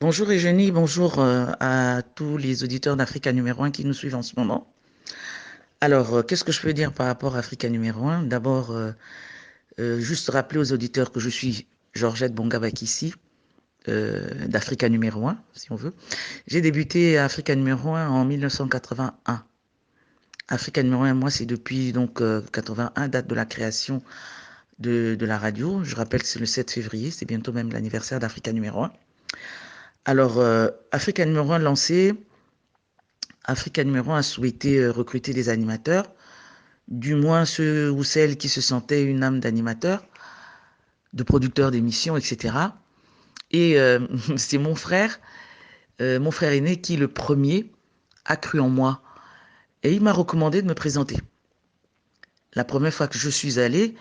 Bonjour Eugénie, bonjour à tous les auditeurs d'Africa numéro un qui nous suivent en ce moment. Alors, qu'est-ce que je peux dire par rapport à Africa numéro un? D'abord, juste rappeler aux auditeurs que je suis Georgette Bongabakissi d'Africa numéro un, si on veut. J'ai débuté à Africa numéro un en 1981. Africa numéro un, moi, c'est depuis donc 81, date de la création de la radio. Je rappelle que c'est le 7 février, c'est bientôt même l'anniversaire d'Africa numéro un. Alors, Africa numéro un lancé. Africa numéro un a souhaité recruter des animateurs, du moins ceux ou celles qui se sentaient une âme d'animateur, de producteur d'émissions, etc. Et c'est mon frère aîné, qui le premier a cru en moi. Et il m'a recommandé de me présenter. La première fois que je suis allée,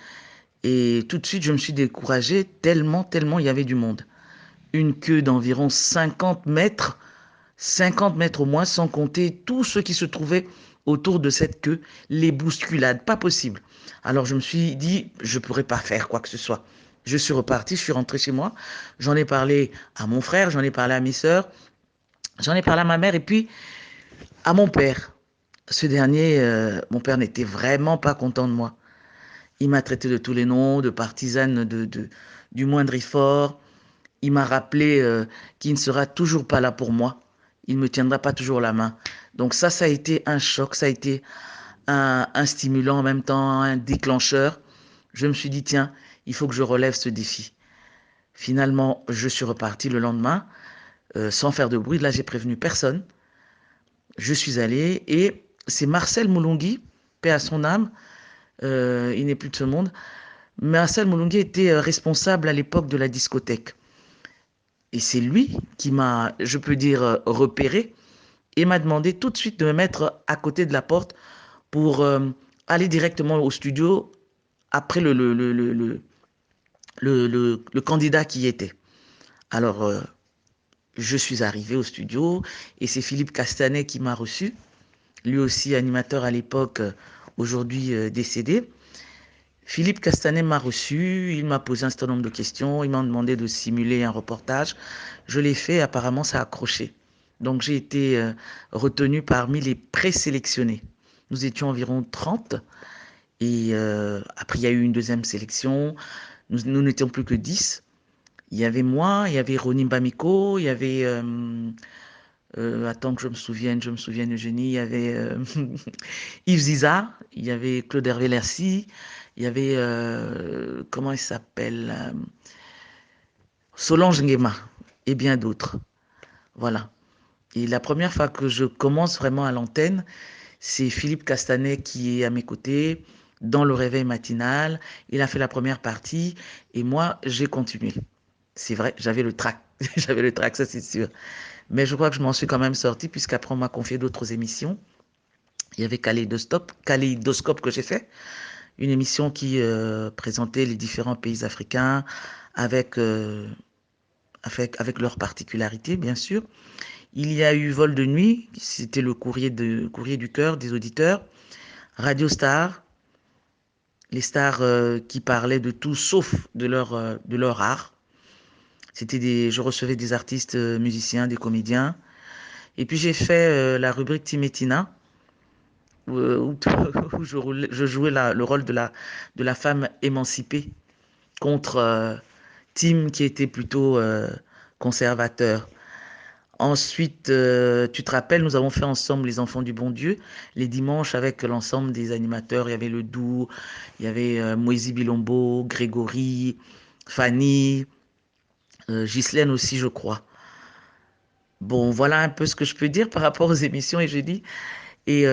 et tout de suite je me suis découragée tellement il y avait du monde. Une queue d'environ 50 mètres au moins, sans compter tous ceux qui se trouvaient autour de cette queue, les bousculades, pas possible. Alors je me suis dit, je ne pourrais pas faire quoi que ce soit. Je suis reparti, je suis rentré chez moi, j'en ai parlé à mon frère, j'en ai parlé à mes sœurs, j'en ai parlé à ma mère et puis à mon père. Ce dernier, mon père n'était vraiment pas content de moi. Il m'a traité de tous les noms, de partisane du moindre effort. Il m'a rappelé qu'il ne sera toujours pas là pour moi. Il ne me tiendra pas toujours la main. Donc ça a été un choc, ça a été un stimulant en même temps, un déclencheur. Je me suis dit, tiens, il faut que je relève ce défi. Finalement, je suis reparti le lendemain, sans faire de bruit. Là, j'ai prévenu personne. Je suis allé et c'est Marcel Moulongui, paix à son âme, il n'est plus de ce monde. Marcel Moulongui était responsable à l'époque de la discothèque. Et c'est lui qui m'a, je peux dire, repéré et m'a demandé tout de suite de me mettre à côté de la porte pour aller directement au studio après le candidat qui y était. Alors, je suis arrivé au studio et c'est Philippe Castanet qui m'a reçu, lui aussi animateur à l'époque, aujourd'hui décédé. Philippe Castanet m'a reçu, il m'a posé un certain nombre de questions, il m'a demandé de simuler un reportage. Je l'ai fait, apparemment ça a accroché. Donc j'ai été retenu parmi les présélectionnés. Nous étions environ 30 et après il y a eu une deuxième sélection. Nous n'étions plus que 10. Il y avait moi, il y avait Ronnie Bamiko, il y avait, attends que je me souvienne Eugénie, il y avait Yves Ziza, il y avait Claude Hervé Lercy, il y avait, comment il s'appelle, Solange Nguema et bien d'autres. Voilà. Et la première fois que je commence vraiment à l'antenne, c'est Philippe Castanet qui est à mes côtés dans le réveil matinal. Il a fait la première partie et moi, j'ai continué. C'est vrai, j'avais le trac. J'avais le trac, ça c'est sûr. Mais je crois que je m'en suis quand même sorti puisqu'après on m'a confié d'autres émissions. Il y avait Kaléidoscope que j'ai fait, une émission qui présentait les différents pays africains avec, avec leurs particularités, bien sûr. Il y a eu Vol de nuit, c'était le courrier du cœur des auditeurs. Radio Star, les stars qui parlaient de tout sauf de leur art. Je recevais des artistes musiciens, des comédiens. Et puis j'ai fait la rubrique Timetina, où, où je jouais le rôle de la femme émancipée contre Tim qui était plutôt conservateur. Ensuite, tu te rappelles, nous avons fait ensemble Les Enfants du Bon Dieu, les dimanches avec l'ensemble des animateurs. Il y avait le Doux, il y avait Moïse Bilombo, Grégory, Fanny, Ghislaine aussi, je crois. Bon, voilà un peu ce que je peux dire par rapport aux émissions et jeudi. Et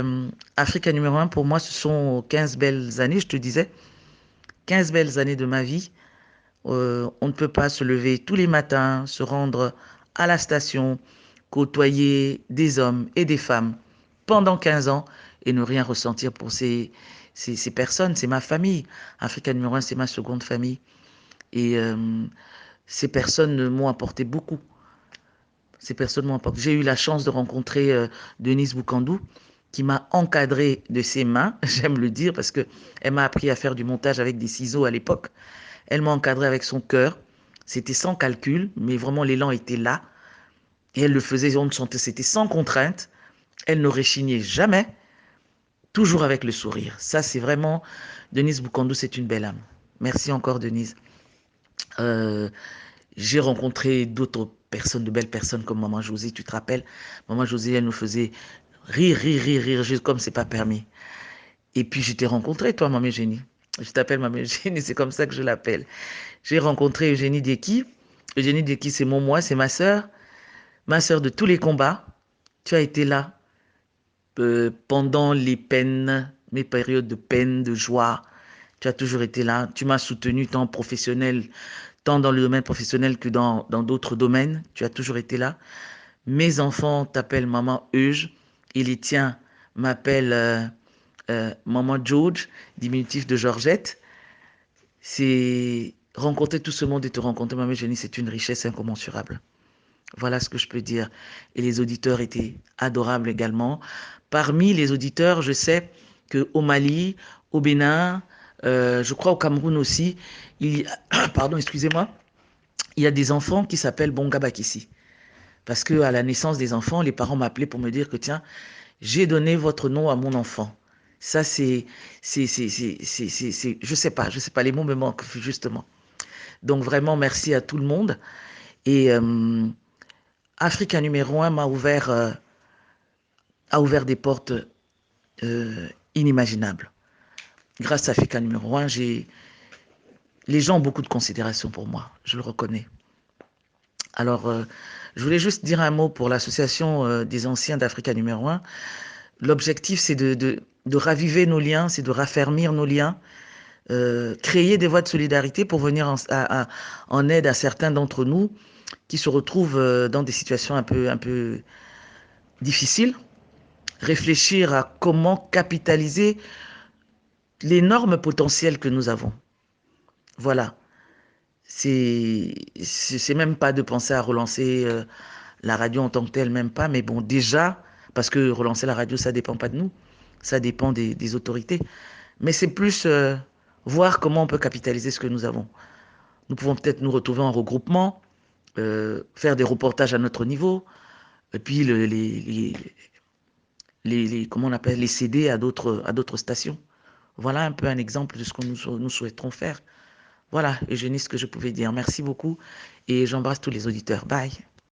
Africa numéro un, pour moi, ce sont 15 belles années, je te disais, 15 belles années de ma vie. On ne peut pas se lever tous les matins, se rendre à la station, côtoyer des hommes et des femmes pendant 15 ans et ne rien ressentir pour ces personnes. C'est ma famille. Africa numéro un, c'est ma seconde famille. Et ces personnes m'ont apporté beaucoup. Ces personnes m'ont apporté. J'ai eu la chance de rencontrer Denise Boukandou, qui m'a encadré de ses mains, j'aime le dire, parce que elle m'a appris à faire du montage avec des ciseaux à l'époque. Elle m'a encadré avec son cœur. C'était sans calcul, mais vraiment l'élan était là. Et elle le faisait, on sentait, c'était sans contrainte. Elle ne réchignait jamais, toujours avec le sourire. Ça, c'est vraiment, Denise Boucandou, c'est une belle âme. Merci encore, Denise. Euh, j'ai rencontré d'autres personnes, de belles personnes comme Maman Josée, tu te rappelles? Maman Josée, elle nous faisait rire, rire, rire, rire, juste comme c'est pas permis. Et puis, je t'ai rencontré, toi, Maman Eugénie. Je t'appelle Maman Eugénie, c'est comme ça que je l'appelle. J'ai rencontré Eugénie Deki. Eugénie Deki, c'est mon moi, c'est ma sœur de tous les combats. Tu as été là pendant les peines, mes périodes de peine, de joie. Tu as toujours été là. Tu m'as soutenu tant professionnel, tant dans le domaine professionnel que dans d'autres domaines. Tu as toujours été là. Mes enfants t'appellent Maman Euge et les tiens m'appellent Maman George, diminutif de Georgette. C'est rencontrer tout ce monde et te rencontrer, Maman Jenny, c'est une richesse incommensurable. Voilà ce que je peux dire. Et les auditeurs étaient adorables également. Parmi les auditeurs, je sais qu'au Mali, au Bénin, je crois au Cameroun aussi, pardon, excusez-moi, il y a des enfants qui s'appellent Bonga Bakissi. Parce que à la naissance des enfants, les parents m'appelaient pour me dire que tiens, j'ai donné votre nom à mon enfant. Ça, je sais pas, les mots me manquent justement. Donc vraiment, merci à tout le monde. Et Africa numéro un a ouvert des portes inimaginables. Grâce à Africa numéro un, les gens ont beaucoup de considération pour moi, je le reconnais. Alors, je voulais juste dire un mot pour l'association des anciens d'Africa numéro un. L'objectif, c'est de raviver nos liens, c'est de raffermir nos liens, créer des voies de solidarité pour venir en aide à certains d'entre nous qui se retrouvent dans des situations un peu difficiles. Réfléchir à comment capitaliser l'énorme potentiel que nous avons. Voilà. C'est même pas de penser à relancer la radio en tant que telle, même pas. Mais bon, déjà, parce que relancer la radio, ça dépend pas de nous. Ça dépend des autorités. Mais c'est plus voir comment on peut capitaliser ce que nous avons. Nous pouvons peut-être nous retrouver en regroupement, faire des reportages à notre niveau, et puis comment on appelle, les céder à d'autres stations. Voilà un peu un exemple de ce que nous souhaiterons faire. Voilà, Eugénie, ce que je pouvais dire. Merci beaucoup et j'embrasse tous les auditeurs. Bye.